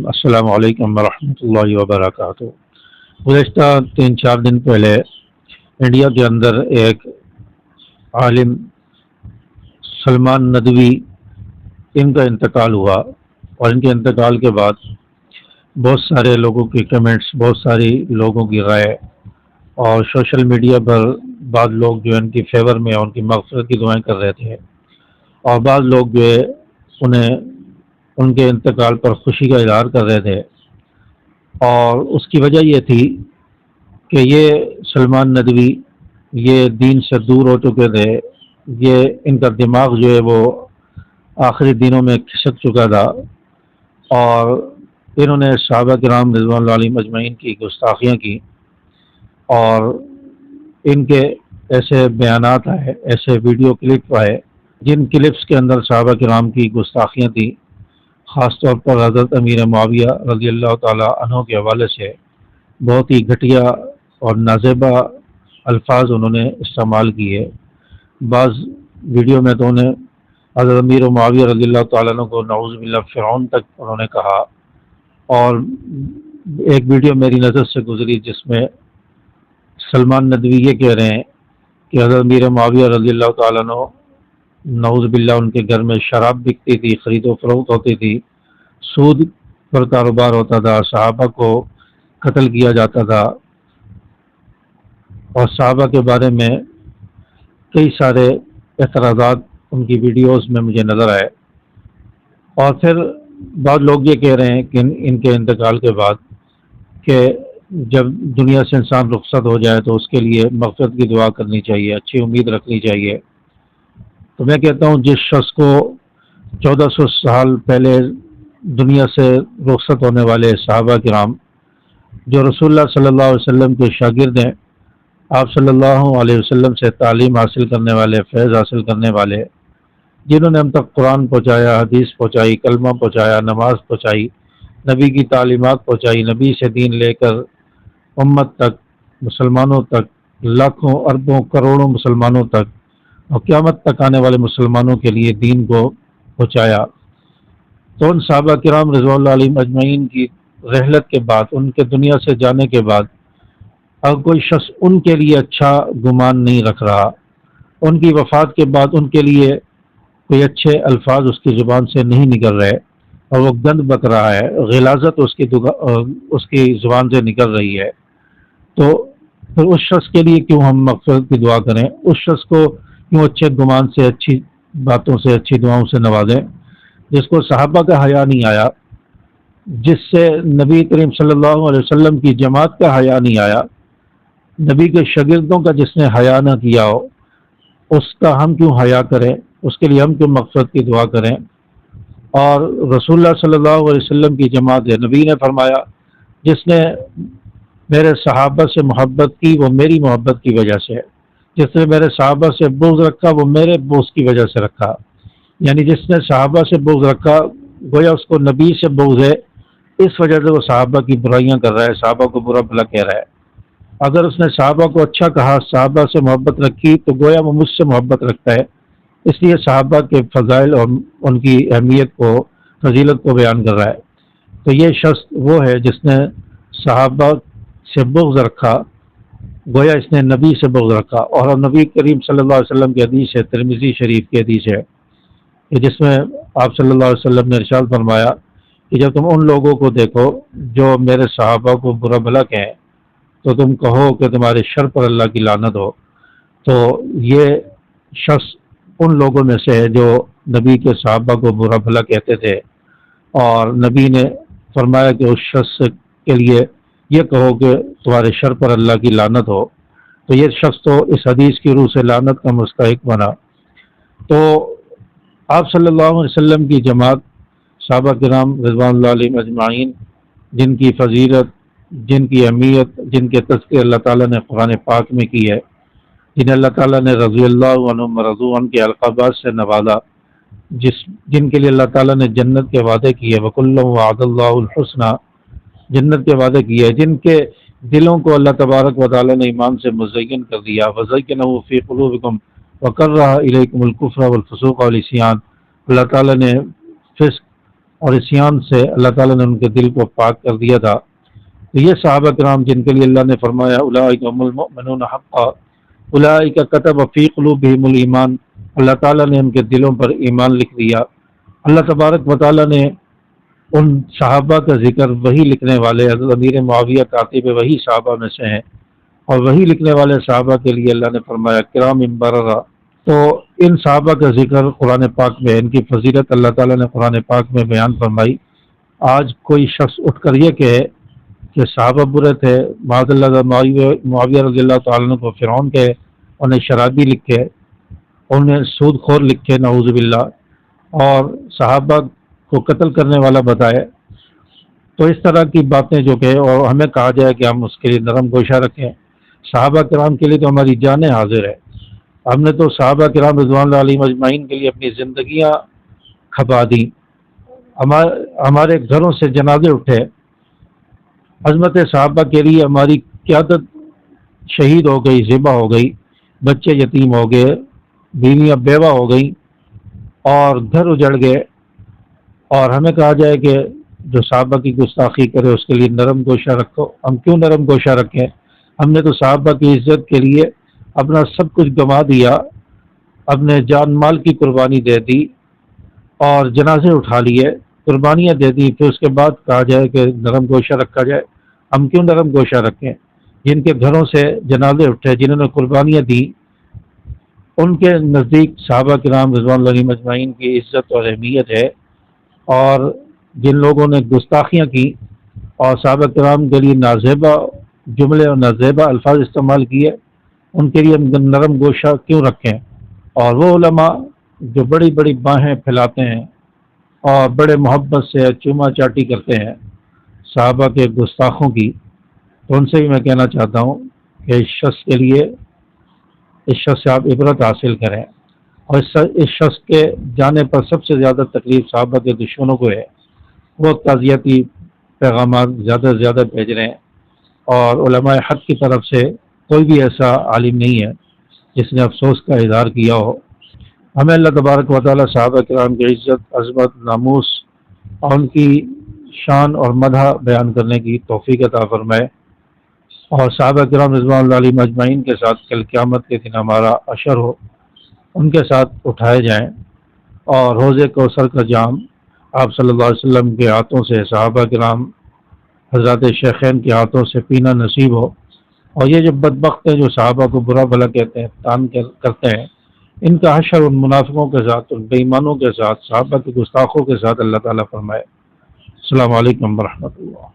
السلام علیکم ورحمۃ اللہ وبرکاتہ۔ گزشتہ 3-4 دن پہلے انڈیا کے اندر ایک عالم سلمان ندوی ان کا انتقال ہوا، اور ان کے انتقال کے بعد بہت سارے لوگوں کی کمنٹس، بہت ساری لوگوں کی رائے، اور سوشل میڈیا پر بعض لوگ جو ان کی فیور میں ان کی مغفرت کی دعائیں کر رہے تھے، اور بعض لوگ جو ہے انہیں ان کے انتقال پر خوشی کا اظہار کر رہے تھے۔ اور اس کی وجہ یہ تھی کہ یہ سلمان ندوی یہ دین سے دور ہو چکے تھے، یہ ان کا دماغ جو ہے وہ آخری دنوں میں کھسک چکا تھا، اور انہوں نے صحابہ کرام رضوان اللہ علیہم اجمعین کی گستاخیاں کی، اور ان کے ایسے بیانات آئے، ایسے ویڈیو کلپ آئے جن کلپس کے اندر صحابہ کرام کی گستاخیاں تھیں، خاص طور پر حضرت امیر معاویہ رضی اللہ تعالی عنہ کے حوالے سے بہت ہی گھٹیا اور نازیبا الفاظ انہوں نے استعمال کیے۔ بعض ویڈیو میں تو انہیں حضرت امیر معاویہ رضی اللہ تعالیٰ عنہ کو نعوذ باللہ فرعون تک انہوں نے کہا، اور ایک ویڈیو میری نظر سے گزری جس میں سلمان ندوی یہ کہہ رہے ہیں کہ حضرت امیر معاویہ رضی اللہ تعالیٰ عنہ نعوذ باللہ ان کے گھر میں شراب بکتی تھی، خرید و فروخت ہوتی تھی، سود پر کاروبار ہوتا تھا، صحابہ کو قتل کیا جاتا تھا، اور صحابہ کے بارے میں کئی سارے اعتراضات ان کی ویڈیوز میں مجھے نظر آئے۔ اور پھر بعض لوگ یہ کہہ رہے ہیں کہ ان کے انتقال کے بعد کہ جب دنیا سے انسان رخصت ہو جائے تو اس کے لیے مغفرت کی دعا کرنی چاہیے، اچھی امید رکھنی چاہیے۔ تو میں کہتا ہوں جس شخص کو 1400 سال پہلے دنیا سے رخصت ہونے والے صحابہ کرام جو رسول اللہ صلی اللہ علیہ وسلم کے شاگرد ہیں، آپ صلی اللہ علیہ وسلم سے تعلیم حاصل کرنے والے، فیض حاصل کرنے والے، جنہوں نے ہم تک قرآن پہنچایا، حدیث پہنچائی، کلمہ پہنچایا، نماز پہنچائی، نبی کی تعلیمات پہنچائی، نبی سے دین لے کر امت تک، مسلمانوں تک، لاکھوں اربوں کروڑوں مسلمانوں تک اور قیامت تک آنے والے مسلمانوں کے لیے دین کو پہنچایا۔ تو ان صحابہ کرام رضوان اللہ علیہم اجمعین کی رحلت کے بعد، ان کے دنیا سے جانے کے بعد، اگر کوئی شخص ان کے لیے اچھا گمان نہیں رکھ رہا، ان کی وفات کے بعد ان کے لیے کوئی اچھے الفاظ اس کی زبان سے نہیں نکل رہے، اور وہ گند بک رہا ہے، غلاظت اس کی زبان سے نکل رہی ہے، تو پھر اس شخص کے لیے کیوں ہم مغفرت کی دعا کریں؟ اس شخص کو کیوں اچھے گمان سے، اچھی باتوں سے، اچھی دعاؤں سے نوازیں؟ جس کو صحابہ کا حیا نہیں آیا، جس سے نبی کریم صلی اللہ علیہ وسلم کی جماعت کا حیا نہیں آیا، نبی کے شاگردوں کا جس نے حیا نہ کیا ہو، اس کا ہم کیوں حیا کریں؟ اس کے لیے ہم کیوں مغفرت کی دعا کریں؟ اور رسول اللہ صلی اللہ علیہ وسلم کی جماعت ہے، نبی نے فرمایا جس نے میرے صحابہ سے محبت کی وہ میری محبت کی وجہ سے، جس نے میرے صحابہ سے بغض رکھا وہ میرے بغض کی وجہ سے رکھا۔ یعنی جس نے صحابہ سے بغض رکھا گویا اس کو نبی سے بغض ہے، اس وجہ سے وہ صحابہ کی برائیاں کر رہا ہے، صحابہ کو برا بھلا کہہ رہا ہے۔ اگر اس نے صحابہ کو اچھا کہا، صحابہ سے محبت رکھی، تو گویا وہ مجھ سے محبت رکھتا ہے، اس لیے صحابہ کے فضائل اور ان کی اہمیت کو، فضیلت کو بیان کر رہا ہے۔ تو یہ شخص وہ ہے جس نے صحابہ سے بغض رکھا، گویا اس نے نبی سے بغض رکھا۔ اور نبی کریم صلی اللہ علیہ وسلم کی حدیث ہے، ترمذی شریف کی حدیث ہے، کہ جس میں آپ صلی اللہ علیہ وسلم نے ارشاد فرمایا کہ جب تم ان لوگوں کو دیکھو جو میرے صحابہ کو برا بھلا کہیں تو تم کہو کہ تمہارے شر پر اللہ کی لعنت ہو۔ تو یہ شخص ان لوگوں میں سے ہے جو نبی کے صحابہ کو برا بھلا کہتے تھے، اور نبی نے فرمایا کہ اس شخص کے لیے یہ کہو کہ تمہارے شر پر اللہ کی لعنت ہو۔ تو یہ شخص تو اس حدیث کی روح سے لعنت کا مستحق بنا۔ تو آپ صلی اللہ علیہ وسلم کی جماعت، صحابہ کرام رضوان اللہ علیہم اجمعین، جن کی فضیلت، جن کی اہمیت، جن کے تذکرے اللہ تعالیٰ نے قرآن پاک میں کی ہے، جنہیں اللہ تعالیٰ نے رضی اللہ عنہم ورضوا عنہ کے القابات سے نوازا، جن کے لیے اللہ تعالیٰ نے جنت کے وعدے کیے، وَكُلًّا وَعَدَ اللَّهُ الْحُسْنَى، جنت کے وعدے کیے، جن کے دلوں کو اللہ تبارک و تعالیٰ نے ایمان سے مزین کر دیا، وَزَيَّنَهُ فِي قُلُوبِكُمْ وَكَرَّهَ إِلَيْكُمُ الْكُفْرَ وَالْفُسُوقَ وَالْعِصْيَانَ، اللہ تعالیٰ نے فسق اور عصیان سے اللہ تعالیٰ نے ان کے دل کو پاک کر دیا تھا۔ تو یہ صحابہ کرام جن کے لیے اللہ نے فرمایا اولئک هم المؤمنون حقا اولئک کتب فی قلوبہم الایمان، اللہ تعالیٰ نے ان کے دلوں پر ایمان لکھ دیا۔ اللہ تبارک و تعالیٰ نے ان صحابہ کا ذکر وہی لکھنے والے حضرت امیر معاویہ کاتب وہی صحابہ میں سے ہیں، اور وہی لکھنے والے صحابہ کے لیے اللہ نے فرمایا کرام بررہ۔ تو ان صحابہ کا ذکر قرآن پاک میں، ان کی فضیلت اللہ تعالیٰ نے قرآن پاک میں بیان فرمائی۔ آج کوئی شخص اٹھ کر یہ کہے کہ صحابہ برے تھے، معاذ اللہ معاویہ رضی اللہ تعالیٰ عنہ کو فرعون کہے، انہیں شرابی لکھے، انہیں سود خور لکھے نعوذ باللہ، اور صحابہ کو قتل کرنے والا بتائے، تو اس طرح کی باتیں جو کہ، اور ہمیں کہا جائے کہ ہم اس کے لیے نرم گوشہ رکھیں۔ صحابہ کرام کے لیے تو ہماری جانیں حاضر ہے، ہم نے تو صحابہ کرام رضوان اللہ علیہم اجمعین کے لیے اپنی زندگیاں کھپا دیں، ہمارے گھروں سے جنازے اٹھے، عظمت صحابہ کے لیے ہماری قیادت شہید ہو گئی، ذبح ہو گئی، بچے یتیم ہو گئے، بیویاں بیوہ ہو گئیں، اور گھر اجڑ گئے، اور ہمیں کہا جائے کہ جو صحابہ کی گستاخی کرے اس کے لیے نرم گوشہ رکھو۔ ہم کیوں نرم گوشہ رکھیں؟ ہم نے تو صحابہ کی عزت کے لیے اپنا سب کچھ گنوا دیا، اپنے جان مال کی قربانی دے دی، اور جنازے اٹھا لیے، قربانیاں دے دی، پھر اس کے بعد کہا جائے کہ نرم گوشہ رکھا جائے۔ ہم کیوں نرم گوشہ رکھیں؟ جن کے گھروں سے جنازے اٹھے، جنہوں نے قربانیاں دی، ان کے نزدیک صحابہ کرام رضوان اللہ علیہم اجمعین کی عزت اور اہمیت ہے، اور جن لوگوں نے گستاخیاں کی اور صحابہ کرام کے لیے نازیبہ جملے اور نازیبہ الفاظ استعمال کیے، ان کے لیے ہم نرم گوشہ کیوں رکھیں؟ اور وہ علماء جو بڑی بڑی باہیں پھیلاتے ہیں اور بڑے محبت سے چوما چاٹی کرتے ہیں صحابہ کے گستاخوں کی، تو ان سے بھی میں کہنا چاہتا ہوں کہ اس شخص سے آپ عبرت حاصل کریں، اور اس شخص کے جانے پر سب سے زیادہ تکلیف صحابہ کے دشمنوں کو ہے، وہ تعزیتی پیغامات زیادہ سے زیادہ بھیج رہے ہیں، اور علماء حق کی طرف سے کوئی بھی ایسا عالم نہیں ہے جس نے افسوس کا اظہار کیا ہو۔ ہمیں اللہ تبارک و تعالی صحابہ کرام کی عزت، عظمت، ناموس اور ان کی شان اور مدح بیان کرنے کی توفیق عطا فرمائے، اور صحابہ کرام رضوان اللہ علیہم اجمعین کے ساتھ کل قیامت کے دن ہمارا عشر ہو، ان کے ساتھ اٹھائے جائیں، اور حوض کوثر کا جام آپ صلی اللہ علیہ وسلم کے ہاتھوں سے، صحابہ کرام حضرات شیخین کے ہاتھوں سے پینا نصیب ہو۔ اور یہ جو بدبخت ہیں جو صحابہ کو برا بھلا کہتے ہیں، تان کرتے ہیں، ان کا حشر ان منافقوں کے ساتھ، ان بے ایمانوں کے ساتھ، صحابہ کے گستاخوں کے ساتھ اللہ تعالیٰ فرمائے۔ السلام علیکم ورحمۃ اللہ۔